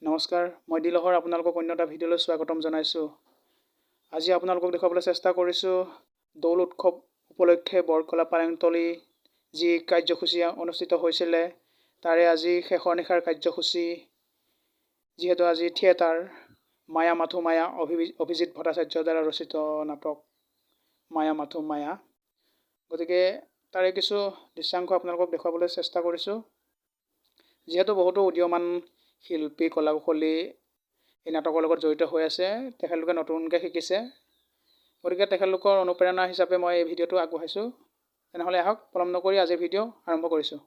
নমস্কাৰ, মই দিলহৰ আপোনালোকক অন্য এটা ভিডিঅ'লৈ স্বাগতম জনাইছোঁ। আজি আপোনালোকক দেখুৱাবলৈ চেষ্টা কৰিছোঁ দৌল উৎসৱ উপলক্ষে বৰকলা পালেংতলী যি কাৰ্যসূচী অনুষ্ঠিত হৈছিলে তাৰে আজি শেষৰ নিশাৰ কাৰ্যসূচী। যিহেতু আজি থিয়েটাৰ মায়া মাথো মায়া অভিজিত ভট্টাচাৰ্যৰ দ্বাৰা ৰচিত নাটক মায়া মাথো মায়া, গতিকে তাৰে কিছু দৃশ্যাংশ আপোনালোকক দেখুৱাবলৈ চেষ্টা কৰিছোঁ। যিহেতু বহুতো উদীয়মান শিল্পী কলা কুশলী এই নাটকৰ লগত জড়িত হৈ আছে, তেখেতলোকে নতুনকৈ শিকিছে, গতিকে তেখেতলোকৰ অনুপ্ৰেৰণা হিচাপে মই এই ভিডিঅ'টো আগবঢ়াইছোঁ। তেনেহ'লে আহক পলম নকৰি আজিৰ ভিডিঅ' আৰম্ভ কৰিছোঁ।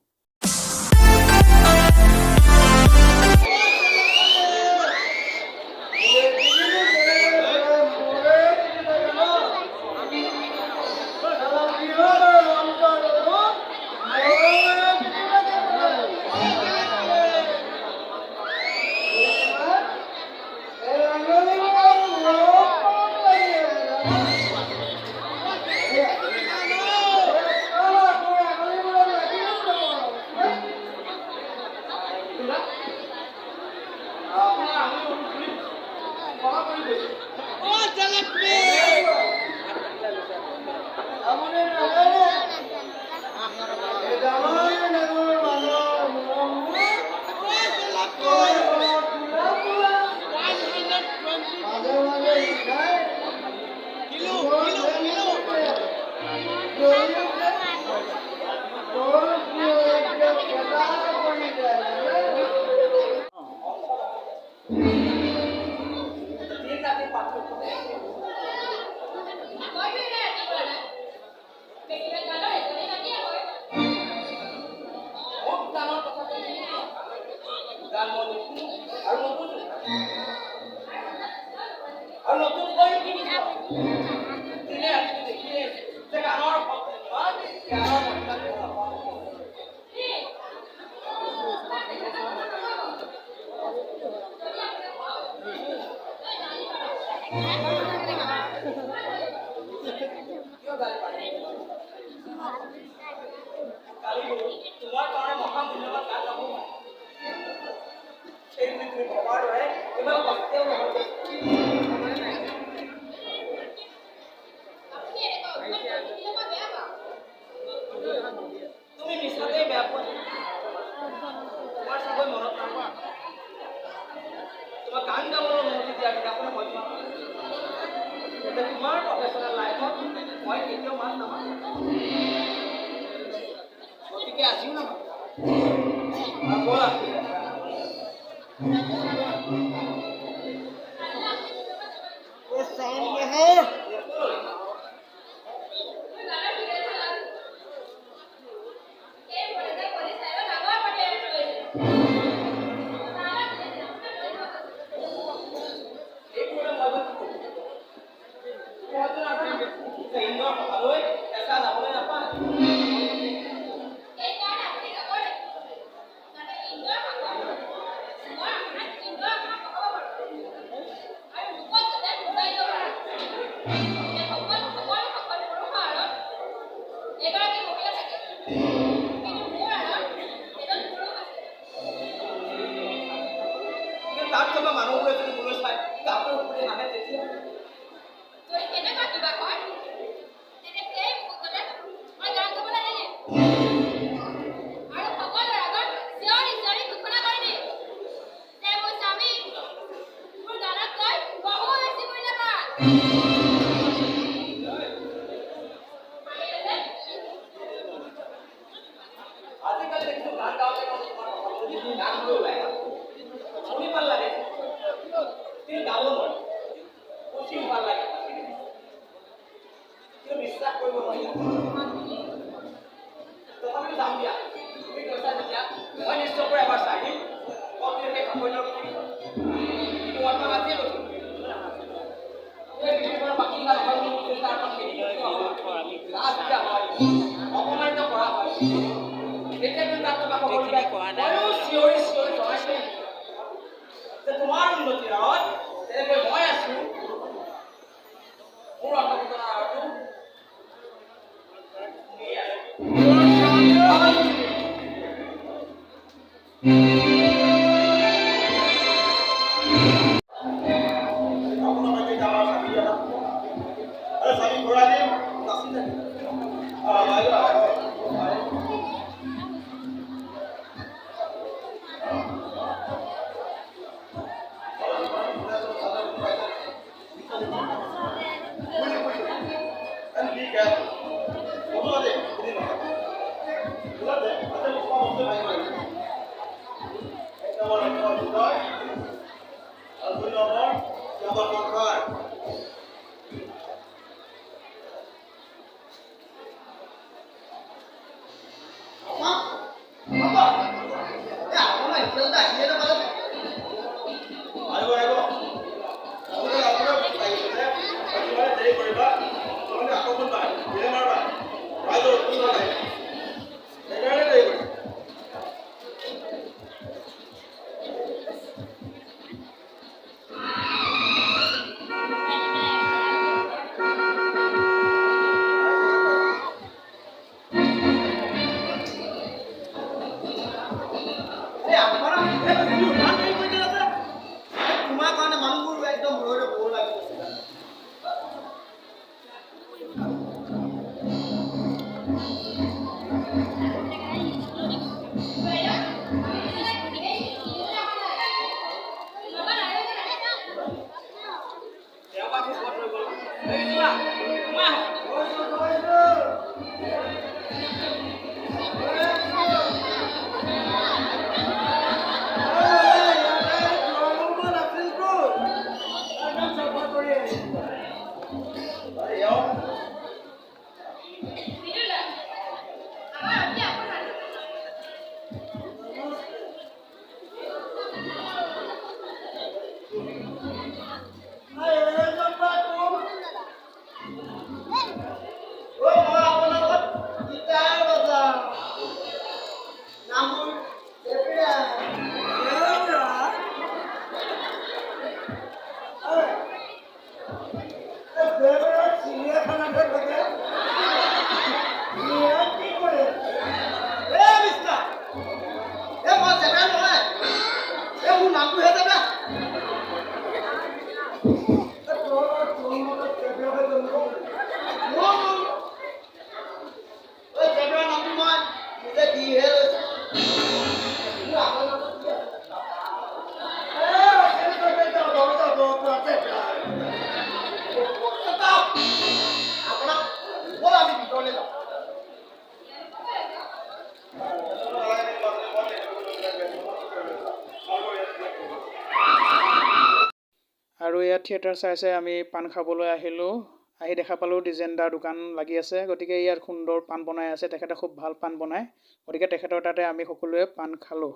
আৰু ইয়াত থিয়েটাৰ চাই আমি পাণ খাবলৈ আহিলোঁ। আহি দেখা পালোঁ ডিজাইনদাৰ দোকান লাগি আছে, গতিকে ইয়াত সুন্দৰ পাণ বনাই আছে। তেখেতে খুব ভাল পাণ বনায়, গতিকে তেখেতৰ তাতে আমি সকলোৱে পাণ খালোঁ।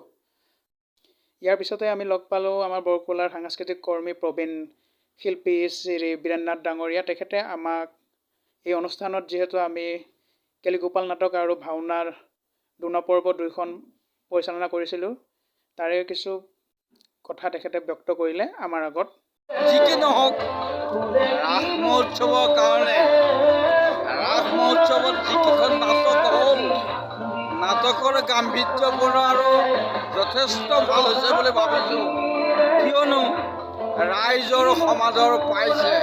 ইয়াৰ পিছতে আমি লগ পালোঁ আমাৰ বৰকলাৰ সাংস্কৃতিক কৰ্মী প্ৰবীণ শিল্পী শ্ৰী বীৰেন্দ্ৰনাথ ডাঙৰীয়া। তেখেতে আমাক এই অনুষ্ঠানত যিহেতু আমি কেলিগোপাল নাটক আৰু ভাওনাৰ দুপৰ্ব দুইখন পৰিচালনা কৰিছিলোঁ, তাৰে কিছু কথা তেখেতে ব্যক্ত কৰিলে আমাৰ আগত। যি কি নহওক, ৰাস মহোৎসৱৰ কাৰণে ৰাস মহোৎসৱত যিকেইখন নাটক হ'ল, নাটকৰ গাম্ভীৰ্যপূৰ্ণ আৰু যথেষ্ট ভাল হৈছে বুলি ভাবিছোঁ। কিয়নো ৰাইজৰ সমাদৰ পাইছে।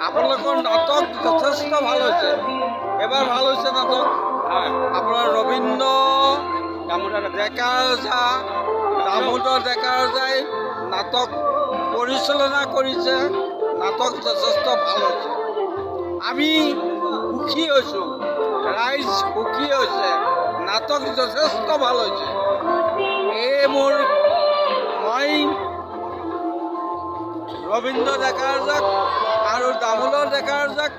আপোনালোকৰ নাটক যথেষ্ট ভাল হৈছে। এবাৰ ভাল হৈছে নাটক আপোনাৰ ৰবীন্দ্ৰ দামোদৰ ডেকা ৰজাই নাটক পৰিচালনা কৰিছে। নাটক যথেষ্ট ভাল হৈছে। আমি সুখী হৈছোঁ, ৰাইজ সুখী হৈছে। নাটক যথেষ্ট ভাল হৈছে। মই ৰবীন্দ্ৰ ডেকা ৰজাক আৰু দামোদৰ ডেকা ৰজাক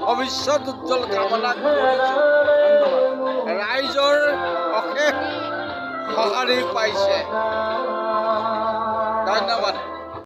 ভৱিষ্যত উজ্জ্বল কামনা কৰিছোঁ। ৰাইজৰ অশেষ সঁহাৰি পাইছে।